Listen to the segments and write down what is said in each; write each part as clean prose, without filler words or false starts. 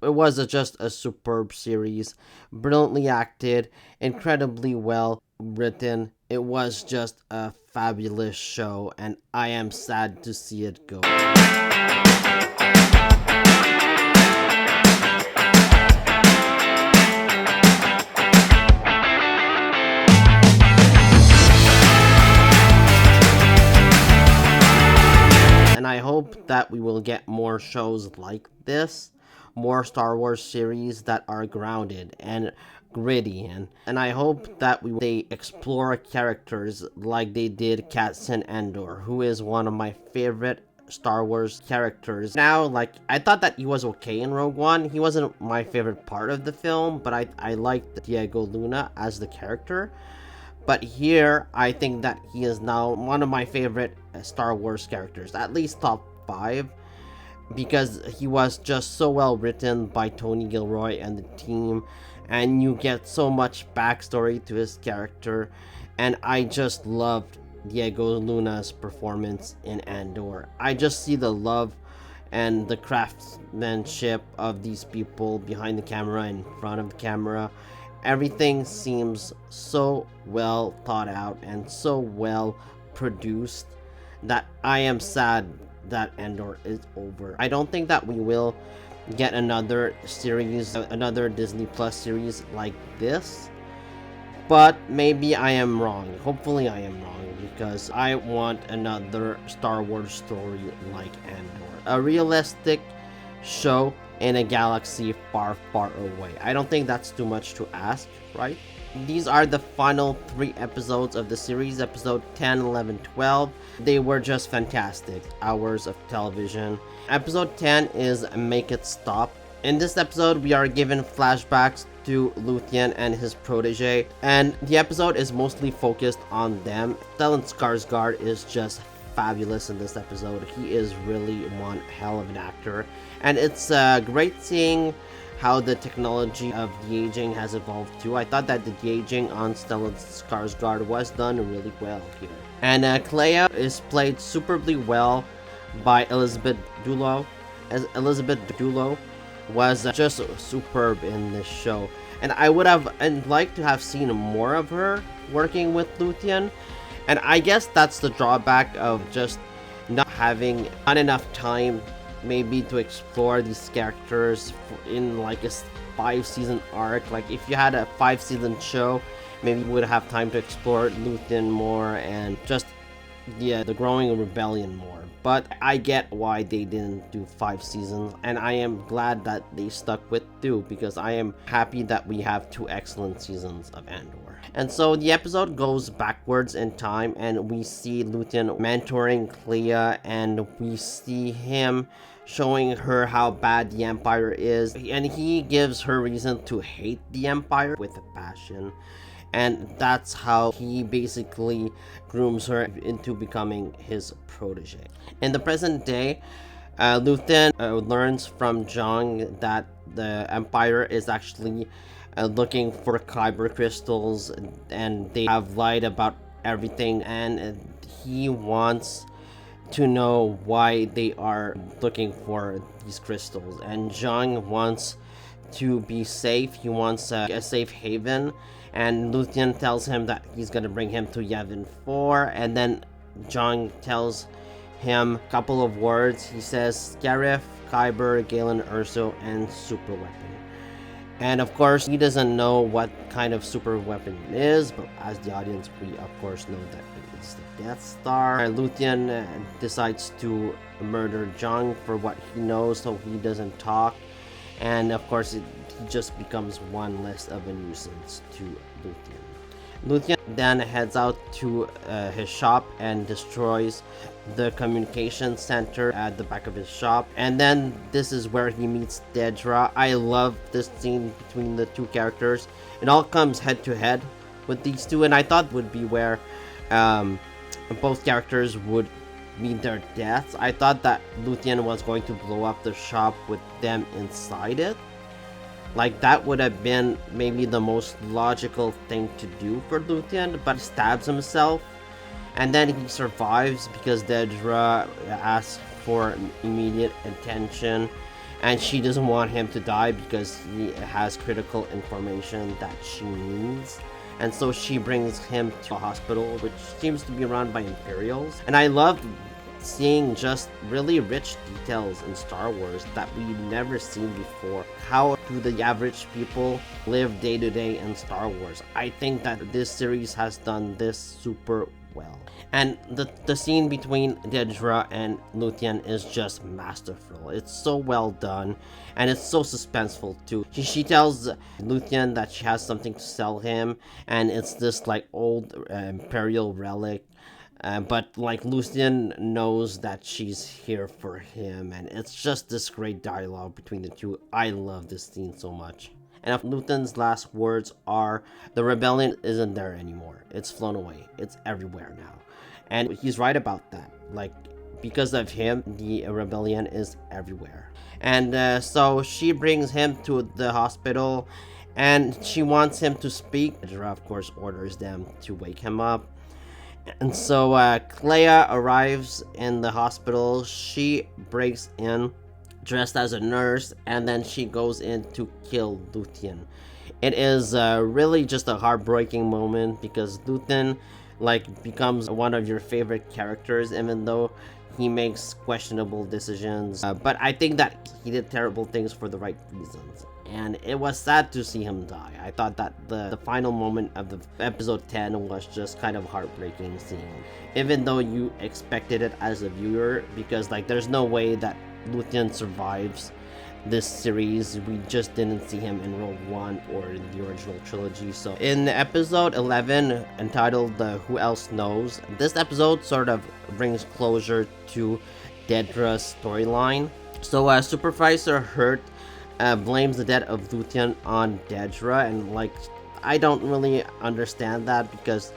It was just a superb series, brilliantly acted, incredibly well written. It was just a fabulous show, and I am sad to see it go. And I hope that we will get more shows like this, more Star Wars series that are grounded and gritty, and I hope that they explore characters like they did Cassian Andor, who is one of my favorite Star Wars characters. Now, like, I thought that he was okay in Rogue One. He wasn't my favorite part of the film, but I liked Diego Luna as the character. But here, I think that he is now one of my favorite Star Wars characters, at least top 5, because he was just so well written by Tony Gilroy and the team, and you get so much backstory to his character, and I just loved Diego Luna's performance in Andor. I just see the love and the craftsmanship of these people behind the camera, in front of the camera. Everything seems so well thought out and so well produced that I am sad that Andor is over. I don't think that we will get another series, another Disney Plus series like this, but maybe I am wrong. Hopefully I am wrong, because I want another Star Wars story like Andor. A realistic show in a galaxy far, far away. I don't think that's too much to ask, right? These are the final 3 episodes of the series, episode 10, 11, 12. They were just fantastic hours of television. Episode 10 is Make It Stop. In this episode, we are given flashbacks to Luthien and his protege, and the episode is mostly focused on them. Stellan Skarsgård is just fabulous in this episode. He is really one hell of an actor, and it's great seeing how the technology of de-aging has evolved too. I thought that the de-aging on Stellan Skarsgård was done really well here. And Clea is played superbly well by Elizabeth Dulo. As Elizabeth Dulo was just superb in this show, and I would have liked to have seen more of her working with Luthien. And I guess that's the drawback of just not having enough time maybe to explore these characters in like a 5-season arc. Like if you had a 5-season show, maybe you would have time to explore Luthien more and just the growing rebellion more. But I get why they didn't do 5 seasons, and I am glad that they stuck with 2, because I am happy that we have 2 excellent seasons of Andor. And so the episode goes backwards in time, and we see Luthien mentoring Clea, and we see him showing her how bad the Empire is, and he gives her reason to hate the Empire with a passion. And that's how he basically grooms her into becoming his protege. In the present day, Luthien learns from Jean that the Empire is actually looking for kyber crystals, and they have lied about everything, and he wants to know why they are looking for these crystals. And Jean wants to be safe. He wants a safe haven, and Luthien tells him that he's gonna bring him to Yavin 4, and then Jean tells him a couple of words. He says Scarif, Kyber, Galen Erso, and super weapon. And of course, he doesn't know what kind of super weapon it is, but as the audience, we of course know that it is the Death Star. Luthien decides to murder Jean for what he knows, so he doesn't talk. And of course, he just becomes one less of a nuisance to Luthien. Luthien then heads out to his shop and destroys the communication center at the back of his shop. And then this is where he meets Dedra. I love this scene between the 2 characters. It all comes head to head with these 2, and I thought would be where both characters would meet their deaths. I thought that Luthien was going to blow up the shop with them inside it. Like, that would have been maybe the most logical thing to do for Luthien, but he stabs himself, and then he survives because Dedra asks for immediate attention, and she doesn't want him to die because he has critical information that she needs. And so she brings him to a hospital, which seems to be run by Imperials. And I love seeing just really rich details in Star Wars that we've never seen before. How do the average people live day to day in Star Wars? I think that this series has done this super well. And the scene between Dedra and Luthien is just masterful. It's so well done, and it's so suspenseful too. She tells Luthien that she has something to sell him, and it's this like old Imperial relic. But like Luthien knows that she's here for him, and it's just this great dialogue between the two. I love this scene so much. And Luthen's last words are, "The rebellion isn't there anymore. It's flown away. It's everywhere now." And he's right about that. Like, because of him, the rebellion is everywhere. And so she brings him to the hospital, and she wants him to speak. Dedra, of course, orders them to wake him up. And so Clea arrives in the hospital. She breaks in dressed as a nurse, and then she goes in to kill Luthien. It is really just a heartbreaking moment because Luthien becomes one of your favorite characters, even though he makes questionable decisions. But I think that he did terrible things for the right reasons. And it was sad to see him die. I thought that the final moment of the episode 10 was just kind of heartbreaking scene. Even though you expected it as a viewer, because there's no way that Luthien survives this series. We just didn't see him in Rogue One or in the original trilogy. So in episode 11, entitled Who Else Knows, this episode sort of brings closure to Dedra's storyline. So Supervisor Hurt blames the death of Luthien on Dedra, and I don't really understand that because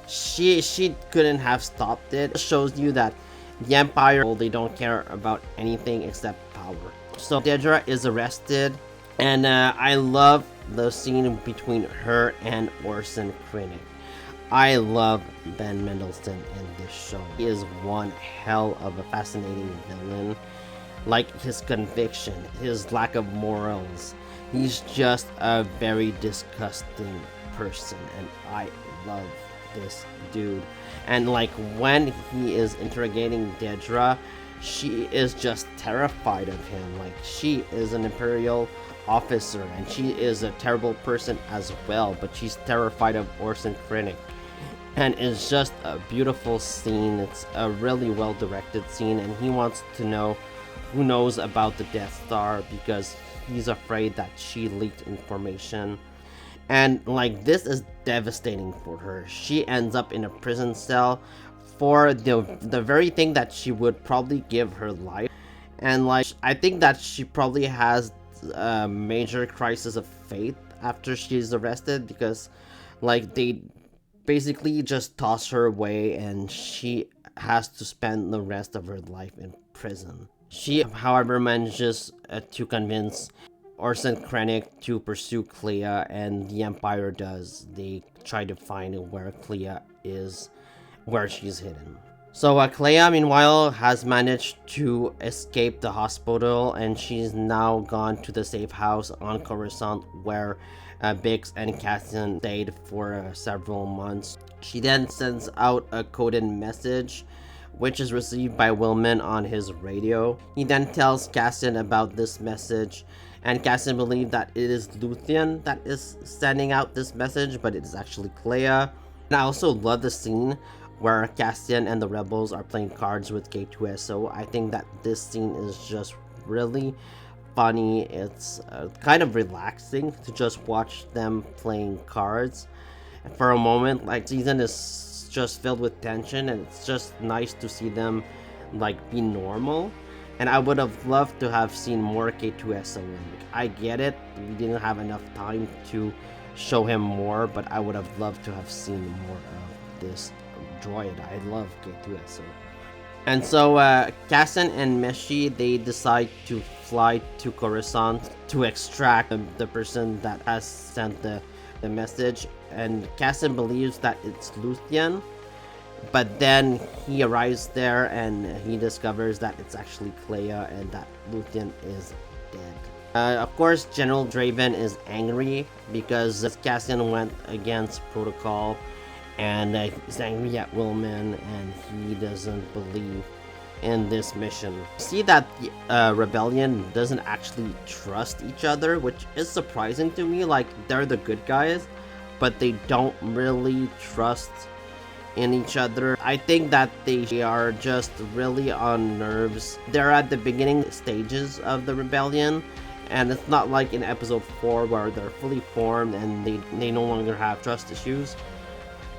she couldn't have stopped it. It shows you that the Empire, they don't care about anything except power. So Dedra is arrested, and I love the scene between her and Orson Krennic. I love Ben Mendelsohn in this show. He is one hell of a fascinating villain. His conviction, his lack of morals. He's just a very disgusting person, and I love this dude. And when he is interrogating Dedra, she is just terrified of him. She is an Imperial officer, and she is a terrible person as well, but she's terrified of Orson Krennic. And it's just a beautiful scene. It's a really well directed scene, and he wants to know who knows about the Death Star because he's afraid that she leaked information. And this is devastating for her. She ends up in a prison cell for the very thing that she would probably give her life. And I think that she probably has a major crisis of faith after she's arrested, because they basically just toss her away and she has to spend the rest of her life in prison. She, however, manages to convince Orson Krennic to pursue Clea, and the Empire does. They try to find where Clea is, where she's hidden. So Clea, meanwhile, has managed to escape the hospital, and she's now gone to the safe house on Coruscant where Bix and Cassian stayed for several months. She then sends out a coded message, which is received by Willman on his radio. He then tells Cassian about this message, and Cassian believes that it is Luthien that is sending out this message, but it is actually Clea. And I also love the scene where Cassian and the rebels are playing cards with K2SO. I think that this scene is just really funny. It's kind of relaxing to just watch them playing cards for a moment. Season is just filled with tension, and it's just nice to see them be normal. And I would have loved to have seen more K2SO. I get it, we didn't have enough time to show him more, but I would have loved to have seen more of this droid. I love K2SO. And so Cassian and Meshi, they decide to fly to Coruscant to extract the person that has sent the message. And Cassian believes that it's Luthien, but then he arrives there and he discovers that it's actually Clea and that Luthien is dead. Of course, General Draven is angry because Cassian went against protocol, and he's angry at Willman, and he doesn't believe in this mission. See that the rebellion doesn't actually trust each other, which is surprising to me. Like, they're the good guys, but they don't really trust in each other. I think that they are just really on nerves. They're at the beginning stages of the rebellion, and it's not like in episode 4 where they're fully formed and they no longer have trust issues.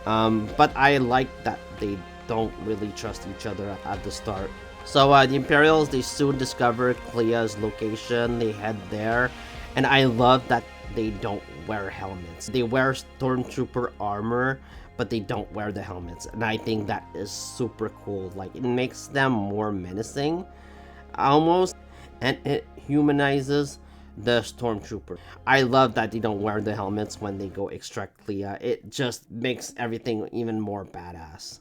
But I like that they don't really trust each other at the start. So the Imperials, they soon discover Clea's location. They head there, and I love that they don't wear helmets. They wear stormtrooper armor, but they don't wear the helmets, and I think that is super cool. Like, it makes them more menacing almost, and it humanizes the stormtrooper. I love that they don't wear the helmets when they go extract Clea. It just makes everything even more badass.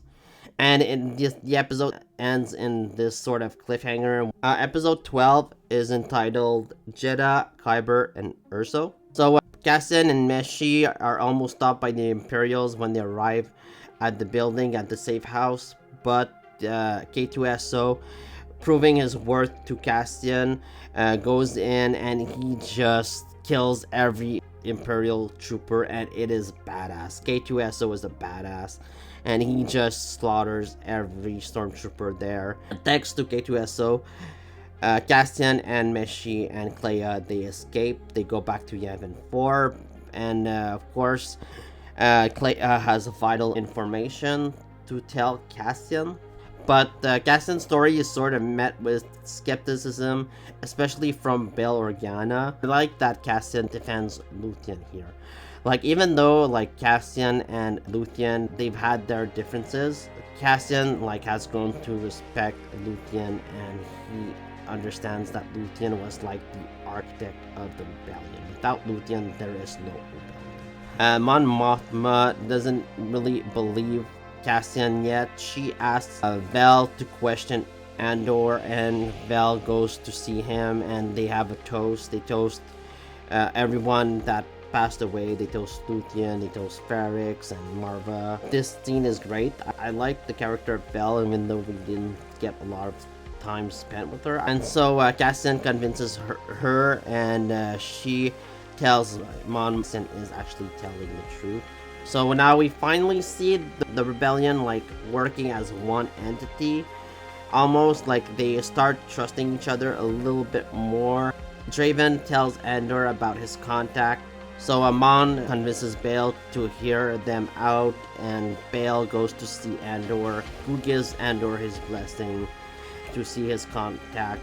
And the episode ends in this sort of cliffhanger. Episode 12 is entitled Jedha, Kyber, and Urso. So Cassian and Meshi are almost stopped by the Imperials when they arrive at the building at the safe house, but K2SO, proving his worth to Cassian, goes in and he just kills every Imperial trooper, and it is badass. K2SO is a badass, and he just slaughters every stormtrooper there. Thanks to K2SO, Cassian and Meshi and Clea, they escape. They go back to Yavin 4, and of course, Clea has vital information to tell Cassian. But Cassian's story is sort of met with skepticism, especially from Bail Organa. I like that Cassian defends Luthien here. Like, even though like Cassian and Luthien, they've had their differences, Cassian like has grown to respect Luthien, and he understands that Luthien was like the architect of the rebellion. Without Luthien, there is no rebellion. Mon Mothma doesn't really believe Cassian yet. She asks Vel to question Andor, and Vel goes to see him, and they have a toast. They toast everyone that passed away. They toast Luthien, they toast Ferrix and Marva. This scene is great. I like the character of Vel, even though we didn't get a lot of time spent with her. And so Cassian convinces her, and she tells Mon Mothma is actually telling the truth. So now we finally see the rebellion like working as one entity. Almost like they start trusting each other a little bit more. Draven tells Andor about his contact. So Mon convinces Bail to hear them out, and Bail goes to see Andor, who gives Andor his blessing to see his contact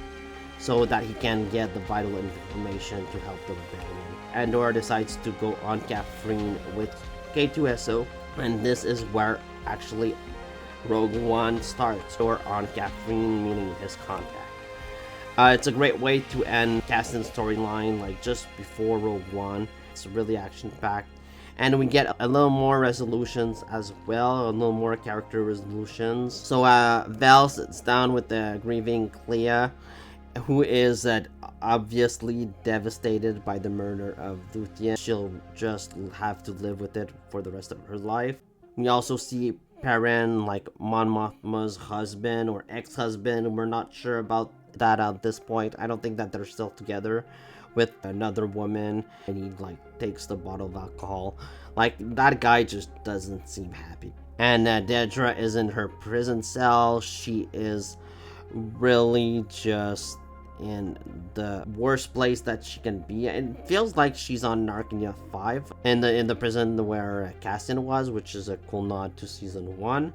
so that he can get the vital information to help the rebellion. Andor decides to go on Catherine with K2SO, and this is where actually Rogue One starts, or on Catherine, meaning his contact. It's a great way to end Cassian's storyline, like just before Rogue One. It's really action-packed, and we get a little more resolutions as well, a little more character resolutions. So Val sits down with the grieving Clea, who is obviously devastated by the murder of Luthien. She'll just have to live with it for the rest of her life. We also see Perrin, like Mon Mothma's husband or ex-husband. We're not sure about that at this point. I don't think that they're still together with another woman, and he like takes the bottle of alcohol. Like, that guy just doesn't seem happy. And Dedra is in her prison cell. She is really just in the worst place that she can be. It feels like she's on Narnia 5 in the prison where Cassian was, which is a cool nod to season 1.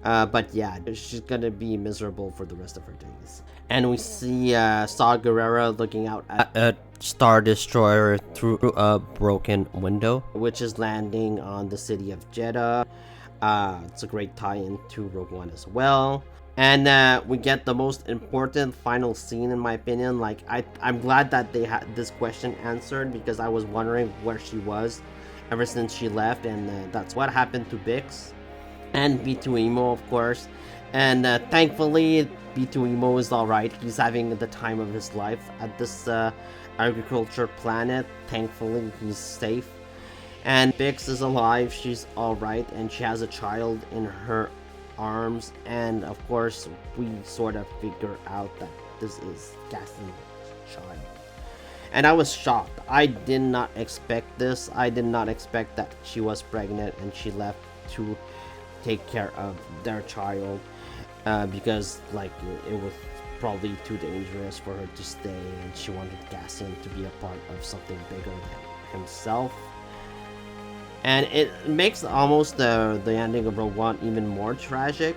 But yeah, she's gonna be miserable for the rest of her days. And we see Saw Gerrera looking out at a Star Destroyer through a broken window, which is landing on the city of Jedha. It's a great tie-in to Rogue One as well. And we get the most important final scene, in my opinion. Like, I'm glad that they had this question answered, because I was wondering where she was ever since she left, and that's what happened to Bix and B2 Emo, of course. And thankfully, B2 Emo is alright. He's having the time of his life at this agriculture planet. Thankfully, he's safe. And Bix is alive. She's alright. And she has a child in her arms. And of course, we sort of figure out that this is Gaston's child. And I was shocked. I did not expect this. I did not expect that she was pregnant and she left to take care of their child. Because like it was probably too dangerous for her to stay, and she wanted Cassian to be a part of something bigger than himself. And it makes almost the ending of Rogue One even more tragic.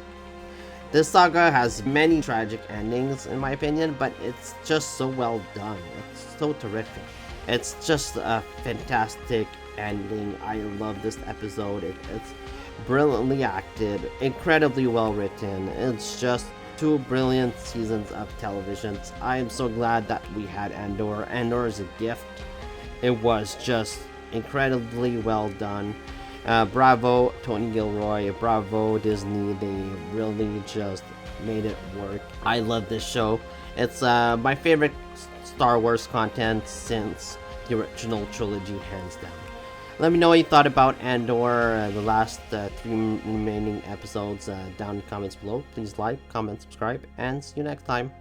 This saga has many tragic endings in my opinion, but it's just so well done. It's so terrific. It's just a fantastic ending. I love this episode. It's brilliantly acted, incredibly well written. It's just two brilliant seasons of television. I am so glad that we had Andor. Andor is a gift. It was just incredibly well done. Bravo Tony Gilroy, bravo Disney. They really just made it work. I love this show. It's my favorite Star Wars content since the original trilogy, hands down. Let me know what you thought about Andor, the last 3 remaining episodes, down in the comments below. Please like, comment, subscribe, and see you next time.